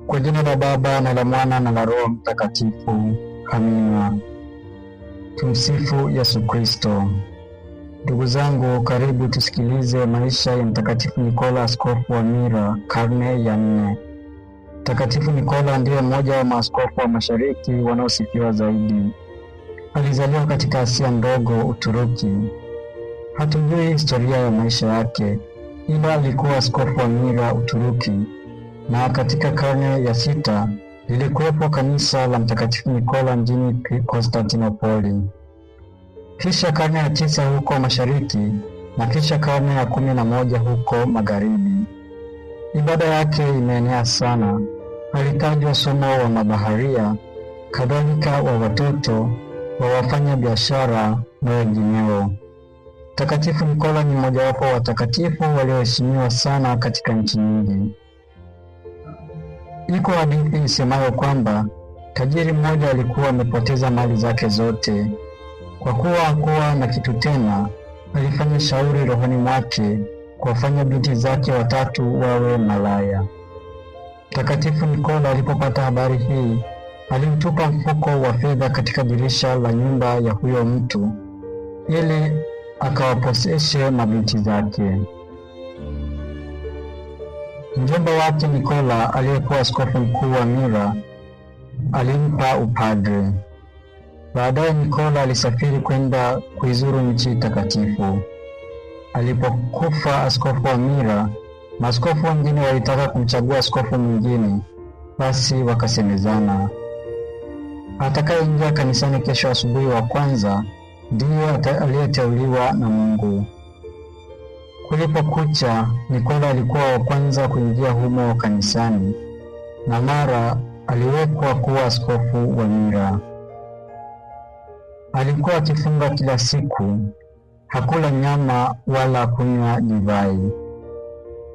Kwa jina la Baba na la Mwana na la Roho Mtakatifu. Amina. Tumsifu Yesu Kristo. Ndugu zangu, karibu tusikilize maisha ya Mtakatifu Nikola, askofu wa Myra, karne ya 4. Mtakatifu Nikola ndiye mmoja wa maaskofu wa Mashariki wanaosifiwa zaidi. Alizaliwa katika Asia Ndogo, Uturuki. Hatujui historia ya maisha yake, ila alikuwa askofu wa Myra, Uturuki, na katika karne ya 6 lilikuwepo kanisa la Mtakatifu Nikola mjini Konstantinopoli. Kisha karne ya 9 huko Mashariki na kisha karne ya 11 huko Magharibi. Ibada yake imeenea sana. Alitajwa somo wa mabaharia, kadhalika wa watoto, wa wafanya biashara na wengineo. Mtakatifu Nikola ni mmojawapo wa watakatifu walioheshimiwa sana katika nchi nyingi. Iko hadithi isemayo kwamba tajiri mmoja alikuwa amepoteza mali zake zote. Kwa kuwa hakuwa na kitu tena, alifanya shauri rohoni mwake kuwafanya binti zake 3 wawe malaya. Mtakatifu Nikola alipopata habari hii, alimtupa mfuko wa fedha katika dirisha la nyumba ya huyo mtu ili akawaposeshe mabinti zake. Mjomba wake Nikola, aliyekuwa askofu mkuu wa Myra, alimpa upadre. Baadaye Nikola alisafiri kwenda kuizuru nchi takatifu. Alipokufa askofu wa Myra, maaskofu wengine walitaka kumchagua askofu mwingine, basi wakasemezana, atakayeingia kanisani kesho asubuhi wa kwanza ndiye aliyeteuliwa na Mungu. Kulipokucha, Nikola alikuwa wa kwanza kuingia humo kanisani, na mara aliwekwa kuwa askofu wa Myra. Alikuwa akifunga kila siku, hakula nyama wala kunywa divai.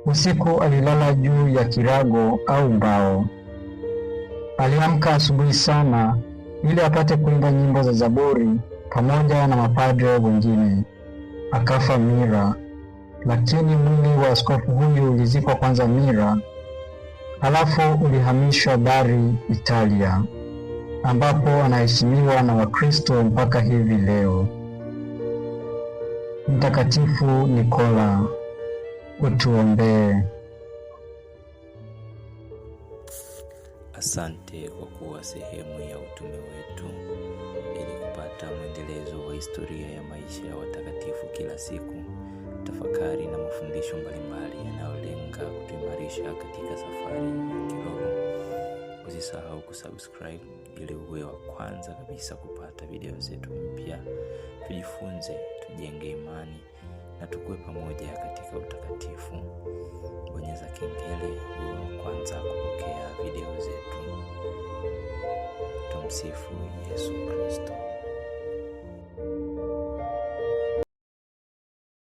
Usiku alilala juu ya kirago au mbao. Aliamka asubuhi sana ili apate kuimba nyimbo za Zaburi pamoja na mapadre wengine. Akafa Myra, lakini mwili wa askofu huyu ulizikwa kwanza Myra, halafu ulihamishwa Bari, Italia, ambapo anaheshimiwa na Wakristo mpaka hivi leo. Mtakatifu Nikola, utuombee. Asante kwa kuwa sehemu ya utume wetu. Ili kupata mwendelezo wa historia ya maisha ya watakatifu kila siku, tafakari na mafundisho mbalimbali yanayolenga kutuimarisha katika safari ya kiroho. Usisahau kusubscribe ili uwe wa kwanza kabisa kupata video zetu mpya. Tujifunze, tujenge imani na tukue pamoja katika utakatifu. Bonyeza kengele uwe wa kwanza kupokea video zetu. Tumsifu Yesu Kristo.